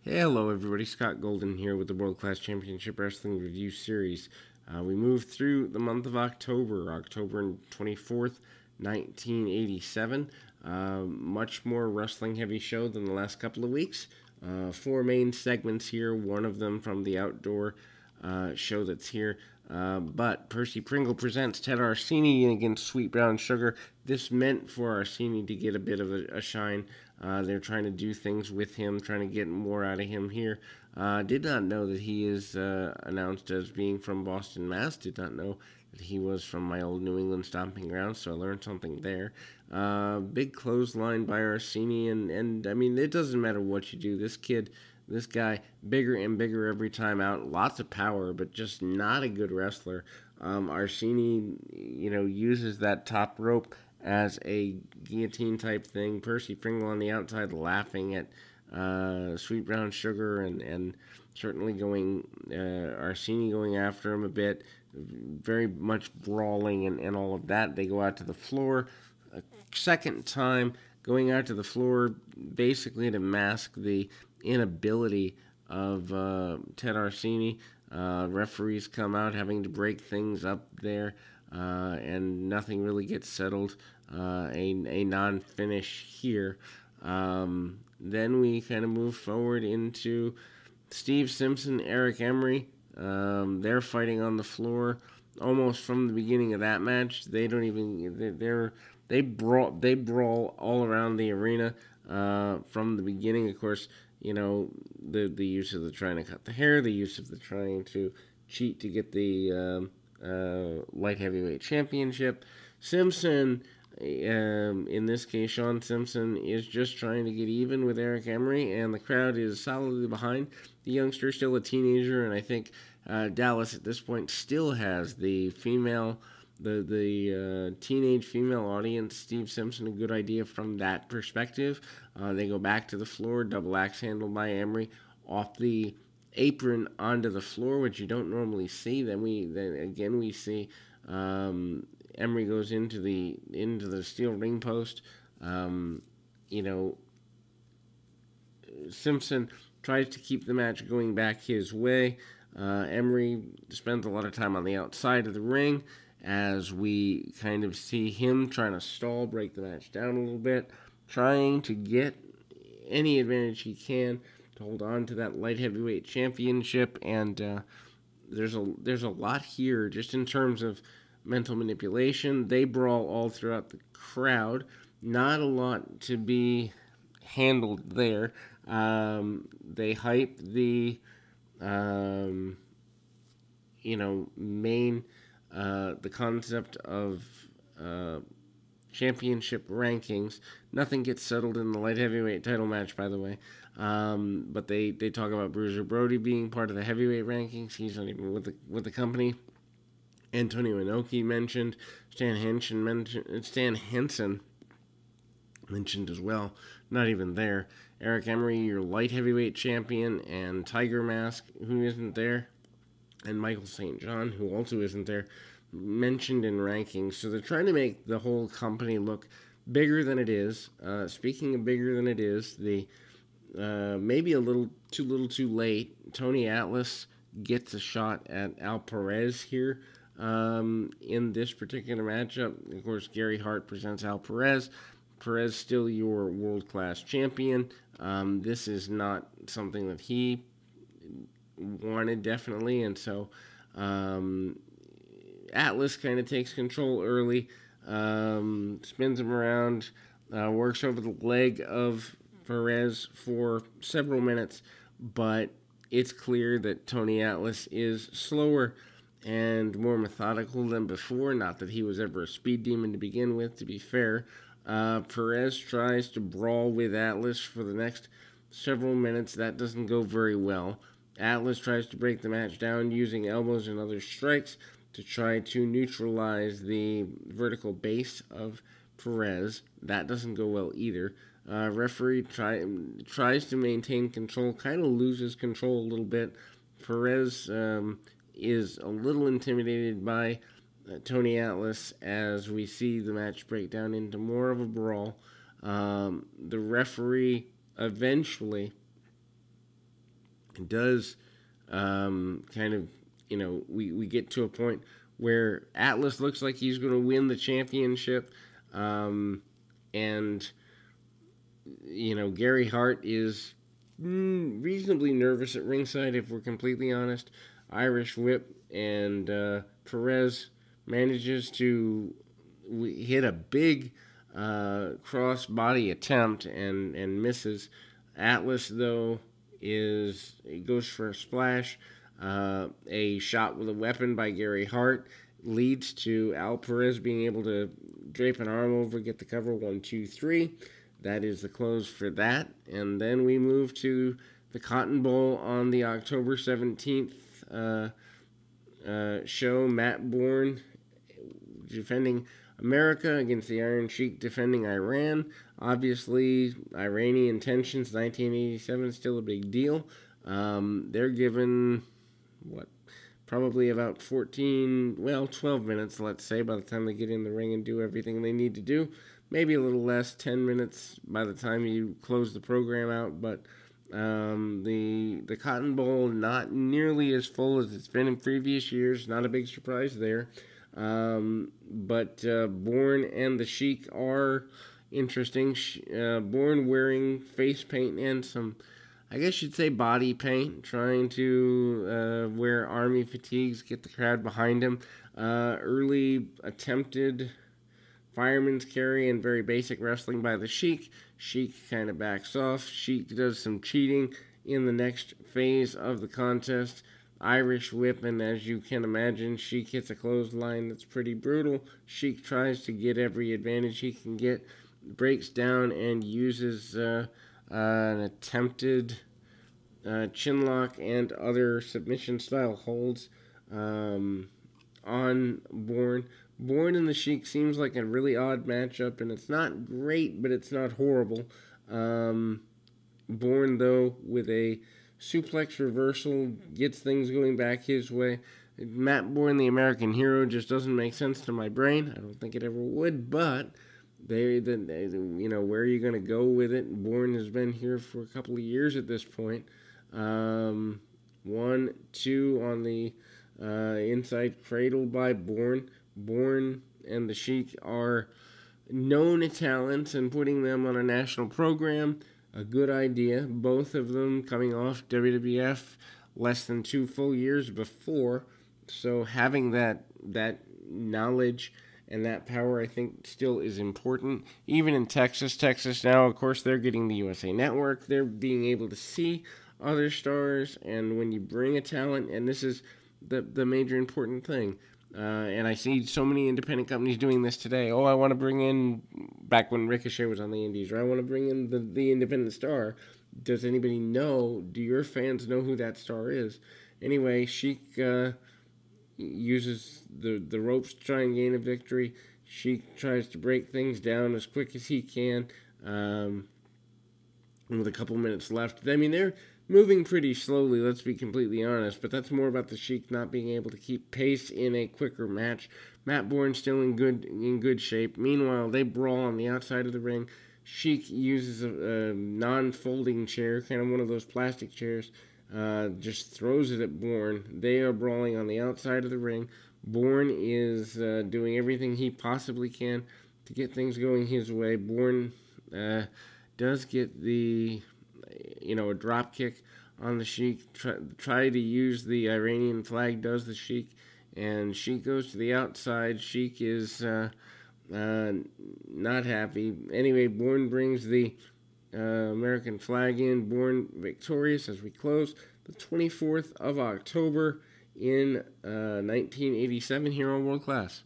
Hello, everybody. Scott Golden here with the World Class Championship Wrestling Review Series. We moved through the month of October 24th, 1987. Much more wrestling heavy show than the last couple of weeks. Four main segments here, one of them from the outdoor show that's here. But Percy Pringle presents Ted Arsini against Sweet Brown Sugar. This meant for Arsini to get a bit of a shine. They're trying to do things with him, trying to get more out of him here. Did not know that he is announced as being from Boston, Mass. Did not know that he was from my old New England stomping ground, so I learned something there. Big clothesline by Arsini, and I mean, it doesn't matter what you do. This guy, bigger and bigger every time out. Lots of power, but just not a good wrestler. Arsini, uses that top rope as a guillotine type thing. Percy Pringle on the outside laughing at Sweet Brown Sugar and certainly going, Arsini going after him a bit. Very much brawling and all of that. They go out to the floor a second time, going out to the floor basically to mask the inability of Ted Arsini. Referees come out having to break things up there, and nothing really gets settled. A non-finish here. Then we kind of move forward into Steve Simpson, Eric Emery. They're fighting on the floor almost from the beginning of that match. They don't even they brawl all around the arena from the beginning. Of course, the use of the trying to cut the hair, the use of the trying to cheat to get the light heavyweight championship. Simpson, in this case, Sean Simpson, is just trying to get even with Eric Emery, and the crowd is solidly behind the youngster, still a teenager, and I think Dallas at this point still has the teenage female audience. Steve Simpson, a good idea from that perspective. They go back to the floor, double axe handle by Emery, off the apron onto the floor, which you don't normally see. Then we see Emery goes into the steel ring post. Simpson tries to keep the match going back his way. Emery spends a lot of time on the outside of the ring as we kind of see him trying to stall, break the match down a little bit, trying to get any advantage he can to hold on to that light heavyweight championship. And there's a lot here just in terms of mental manipulation. They brawl all throughout the crowd. Not a lot to be handled there. They hype the the concept of championship rankings. Nothing gets settled in the light heavyweight title match, by the way. But they talk about Bruiser Brody being part of the heavyweight rankings. He's not even with the company. Antonio Inoki mentioned. Stan Henson mentioned as well. Not even there. Eric Emery, your light heavyweight champion, and Tiger Mask, who isn't there, and Michael St. John, who also isn't there, mentioned in rankings. So they're trying to make the whole company look bigger than it is. Speaking of bigger than it is, the maybe a little too late, Tony Atlas gets a shot at Al Perez here in this particular matchup. Of course, Gary Hart presents Al Perez. Perez still your world-class champion. This is not something that he wanted, definitely, and so Atlas kind of takes control early, spins him around, works over the leg of Perez for several minutes, but it's clear that Tony Atlas is slower and more methodical than before. Not that he was ever a speed demon to begin with, to be fair. Perez tries to brawl with Atlas for the next several minutes. That doesn't go very well. Atlas tries to break the match down using elbows and other strikes to try to neutralize the vertical base of Perez. That doesn't go well either. Referee tries to maintain control, kind of loses control a little bit. Perez is a little intimidated by Tony Atlas as we see the match break down into more of a brawl. The referee eventually does kind of, we get to a point where Atlas looks like he's going to win the championship. And, Gary Hart is reasonably nervous at ringside, if we're completely honest. Irish Whip and Perez manages to hit a big cross body attempt and misses. Atlas, though, goes for a splash. A shot with a weapon by Gary Hart leads to Al Perez being able to drape an arm over, get the cover, 1, 2, 3. That is the close for that. And then we move to the Cotton Bowl on the October 17th show. Matt Bourne defending America against the Iron Sheik defending Iran. Obviously, Iranian tensions, 1987, still a big deal. They're given, probably about 12 minutes, let's say, by the time they get in the ring and do everything they need to do. Maybe a little less, 10 minutes by the time you close the program out. But the Cotton Bowl, not nearly as full as it's been in previous years. Not a big surprise there. But Bourne and the Sheik are interesting. Bourne wearing face paint and some, I guess you'd say, body paint, trying to wear army fatigues, get the crowd behind him. Early attempted fireman's carry and very basic wrestling by the Sheik. Sheik kind of backs off. Sheik does some cheating in the next phase of the contest. Irish Whip, and as you can imagine, Sheik hits a clothesline that's pretty brutal. Sheik tries to get every advantage he can get, breaks down and uses an attempted chinlock and other submission-style holds on Bourne. Bourne and the Sheik seems like a really odd matchup, and it's not great, but it's not horrible. Bourne, though, with a suplex reversal, gets things going back his way. Matt Bourne, the American hero, just doesn't make sense to my brain. I don't think it ever would, but where are you going to go with it? Bourne has been here for a couple of years at this point. 1, 2 on the inside cradle by Bourne. Bourne and the Sheik are known talents, and putting them on a national program, a good idea. Both of them coming off WWF less than 2 full years before, so having that knowledge and that power, I think, still is important. Even in Texas now, of course, they're getting the USA Network. They're being able to see other stars, and when you bring a talent, and this is the major important thing, and I see so many independent companies doing this today. Oh, I want to bring in, back when Ricochet was on the Indies, or I want to bring in the independent star. Does anybody know? Do your fans know who that star is? Anyway, Sheik uses the ropes to try and gain a victory. Sheik tries to break things down as quick as he can. With a couple minutes left. I mean, they're moving pretty slowly, let's be completely honest, but that's more about the Sheik not being able to keep pace in a quicker match. Matt Bourne still in good shape. Meanwhile, they brawl on the outside of the ring. Sheik uses a non-folding chair, kind of one of those plastic chairs, just throws it at Bourne. They are brawling on the outside of the ring. Bourne is doing everything he possibly can to get things going his way. Bourne does get a drop kick on the Sheik. Try to use the Iranian flag, does the Sheik, and Sheik goes to the outside. Sheik is not happy. Anyway, Bourne brings the American flag in. Bourne victorious as we close the 24th of October in 1987 here on World Class.